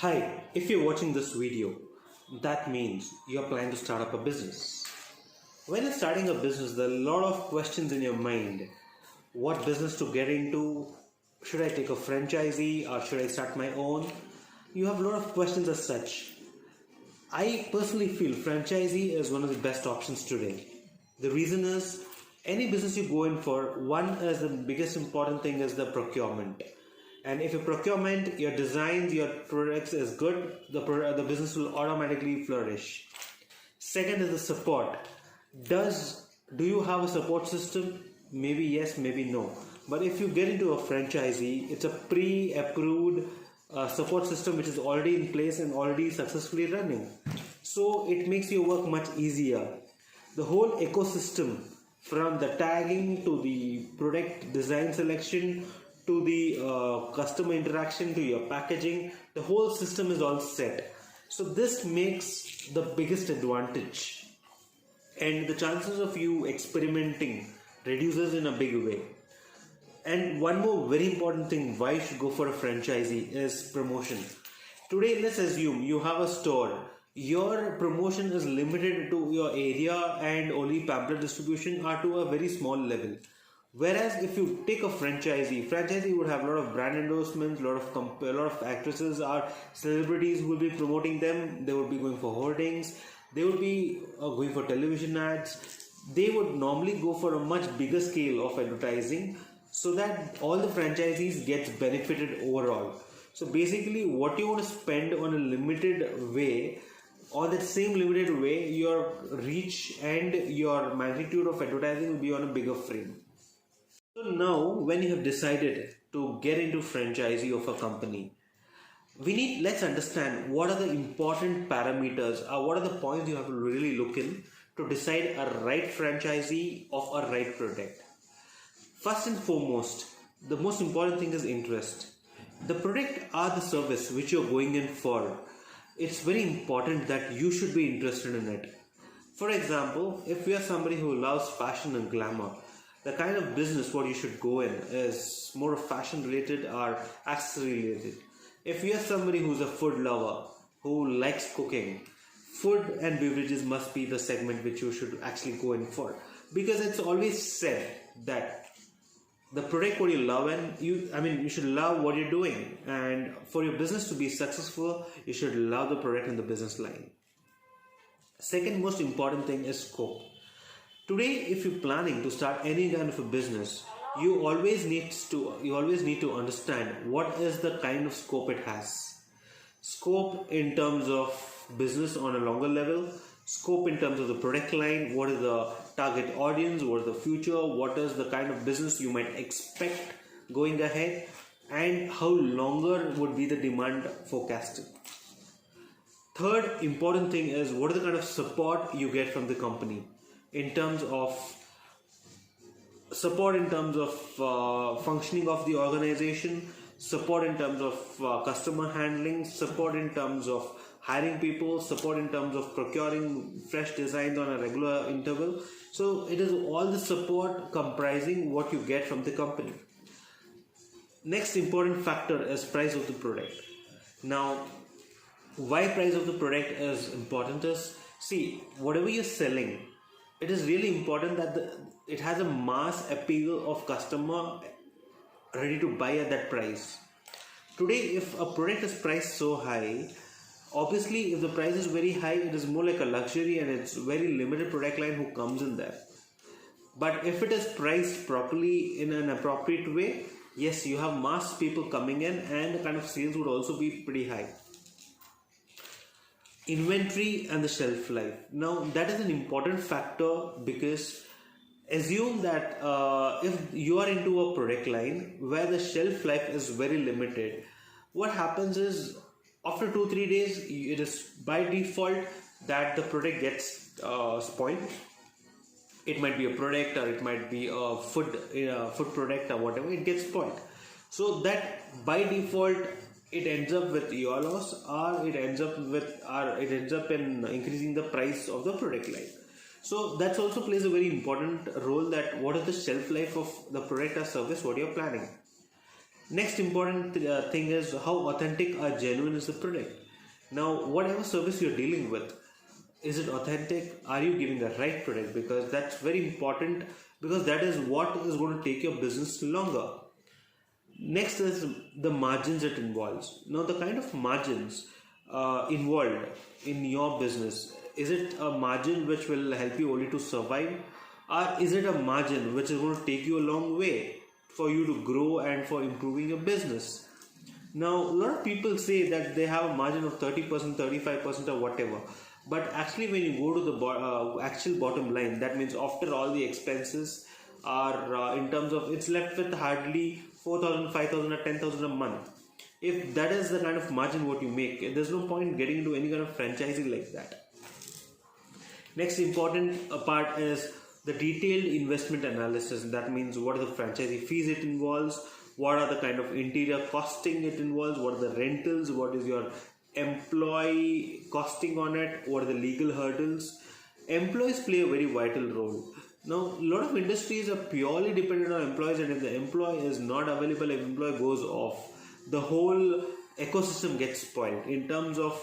Hi, if you're watching this video, that means you're planning to start up a business. When you're starting a business, there are a lot of questions in your mind. What business to get into? Should I take a franchisee or should I start my own? You have a lot of questions as such. I personally feel franchisee is one of the best options today. The reason is any business you go in for, one is the biggest important thing is the procurement. And if your procurement, your designs, your products is good, the business will automatically flourish. Second is the support. Do you have a support system? Maybe yes, maybe no. But if you get into a franchisee, it's a pre-approved support system which is already in place and already successfully running. So it makes your work much easier. The whole ecosystem, from the tagging to the product design selection to the customer interaction to your packaging, the whole system is all set. So this makes the biggest advantage, and the chances of you experimenting reduces in a big way. And one more very important thing why you should go for a franchisee is promotion. Today, let's assume you have a store. Your promotion is limited to your area and only pamphlet distribution are to a very small level. Whereas if you take a franchisee would have a lot of brand endorsements, a lot of actresses or celebrities who will be promoting them. They would be going for hoardings. They would be going for television ads. They would normally go for a much bigger scale of advertising so that all the franchisees gets benefited overall. So basically what you want to spend on a limited way, on that same limited way, your reach and your magnitude of advertising will be on a bigger frame. So now when you have decided to get into franchisee of a company, let's understand what are the important parameters or what are the points you have to really look in to decide a right franchisee of a right product. First and foremost, the most important thing is interest. The product or the service which you're going in for, it's very important that you should be interested in it. For example, if you are somebody who loves fashion and glamour, the kind of business what you should go in is more fashion related or accessory related. If you are somebody who's a food lover, who likes cooking, food and beverages must be the segment which you should actually go in for. Because it's always said that the product what you love and you should love what you're doing. And for your business to be successful, you should love the product and the business line. Second most important thing is scope. Today, if you're planning to start any kind of a business, you always need to understand what is the kind of scope it has. Scope in terms of business on a longer level, scope in terms of the product line, what is the target audience, what is the future, what is the kind of business you might expect going ahead, and how longer would be the demand forecasted. Third important thing is what is the kind of support you get from the company in terms of support, in terms of functioning of the organization, support in terms of customer handling, support in terms of hiring people, support in terms of procuring fresh designs on a regular interval. So it is all the support comprising what you get from the company. Next important factor is price of the product. Now, why price of the product is important is, see, whatever you're selling, it is really important that it has a mass appeal of customer ready to buy at that price. Today, if a product is priced so high, obviously if the price is very high, it is more like a luxury and it's very limited product line who comes in there. But if it is priced properly in an appropriate way, yes, you have mass people coming in and the kind of sales would also be pretty high. Inventory and the shelf life. Now that is an important factor, because assume that if you are into a product line where the shelf life is very limited, what happens is after 2-3 days it is by default that the product gets spoiled. It might be a product or it might be a food product or whatever, it gets spoiled. So that by default it ends up with your loss, or it ends up in increasing the price of the product line. So that also plays a very important role, that what is the shelf life of the product or service what you're planning. Next important thing is how authentic or genuine is the product. Now, whatever service you're dealing with, is it authentic? Are you giving the right product? Because that's very important, because that is what is going to take your business longer. Next is the margins it involves. Now, the kind of margins involved in your business, is it a margin which will help you only to survive, or is it a margin which is going to take you a long way for you to grow and for improving your business? Now, a lot of people say that they have a margin of 30%, 35% or whatever, but actually when you go to the actual bottom line, that means after all the expenses are in terms of, it's left with hardly 4,000, 5,000 or 10,000 a month. If that is the kind of margin what you make, there's no point getting into any kind of franchising like that. Next important part is the detailed investment analysis. That means what are the franchisee fees it involves, what are the kind of interior costing it involves, what are the rentals, what is your employee costing on it, what are the legal hurdles. Employees play a very vital role. Now, a lot of industries are purely dependent on employees, and if the employee is not available, if employee goes off, the whole ecosystem gets spoiled. In terms of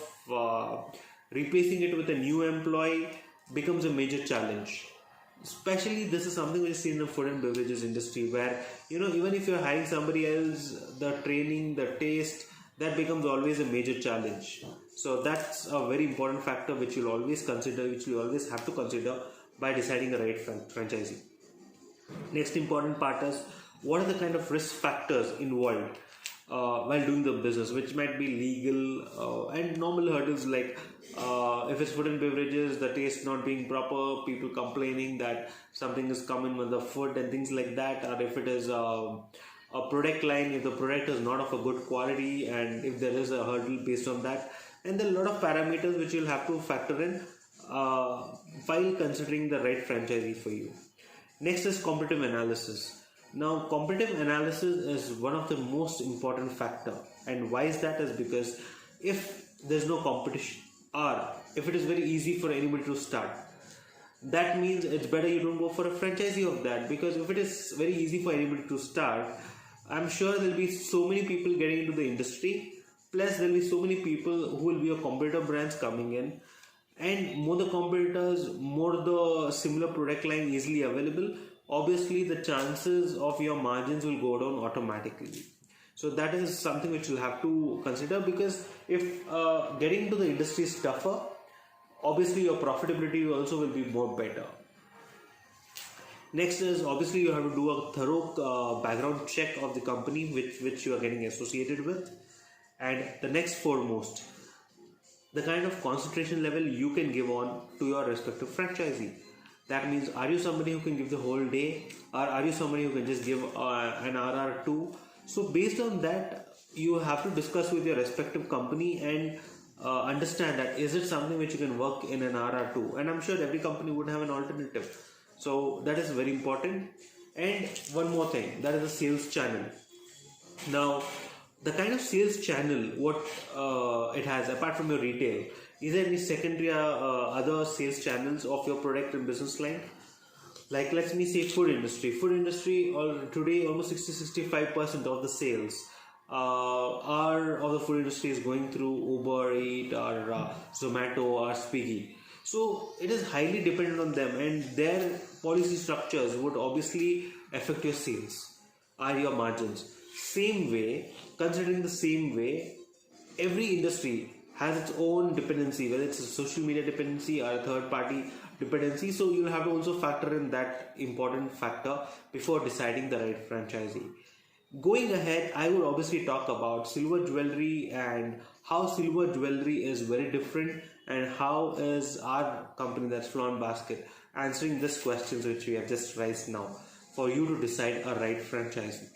replacing it with a new employee becomes a major challenge. Especially this is something we see in the food and beverages industry, where even if you're hiring somebody else, the training, the taste, that becomes always a major challenge. So that's a very important factor which you'll always consider, which you always have to consider by deciding the right franchisee. Next important part is what are the kind of risk factors involved while doing the business, which might be legal and normal hurdles, like if it's food and beverages, the taste not being proper, people complaining that something is coming with the food and things like that, or if it is a product line, if the product is not of a good quality, and if there is a hurdle based on that, and there are a lot of parameters which you'll have to factor in while considering the right franchisee for you. Next is competitive analysis. Now, competitive analysis is one of the most important factor, and why is that? Is because if there's no competition, or if it is very easy for anybody to start, that means it's better you don't go for a franchisee of that. Because if it is very easy for anybody to start, I'm sure there'll be so many people getting into the industry, plus there'll be so many people who will be your competitor brands coming in, and more the competitors, more the similar product line easily available, obviously the chances of your margins will go down automatically. So that is something which you'll have to consider, because if getting into the industry is tougher, obviously your profitability also will be more better. Next is obviously you have to do a thorough background check of the company which you are getting associated with. And the next foremost, the kind of concentration level you can give on to your respective franchisee. That means, are you somebody who can give the whole day, or are you somebody who can just give an hour or two? So based on that, you have to discuss with your respective company and understand that is it something which you can work in an hour or two. And I'm sure every company would have an alternative. So that is very important. And one more thing, that is the sales channel. Now, the kind of sales channel what it has, apart from your retail, is there any secondary other sales channels of your product and business line? Like, let me say food industry. Food industry today almost 60-65% of the sales of the food industry is going through Uber Eats or Zomato or Swiggy. So it is highly dependent on them, and their policy structures would obviously affect your sales or your margins. Same way, considering the same way, every industry has its own dependency, whether it's a social media dependency or a third party dependency. So you'll have to also factor in that important factor before deciding the right franchisee. Going ahead, I would obviously talk about silver jewelry and how silver jewelry is very different, and how is our company, that's Flaunt Basket, answering this questions which we have just raised now for you to decide a right franchisee.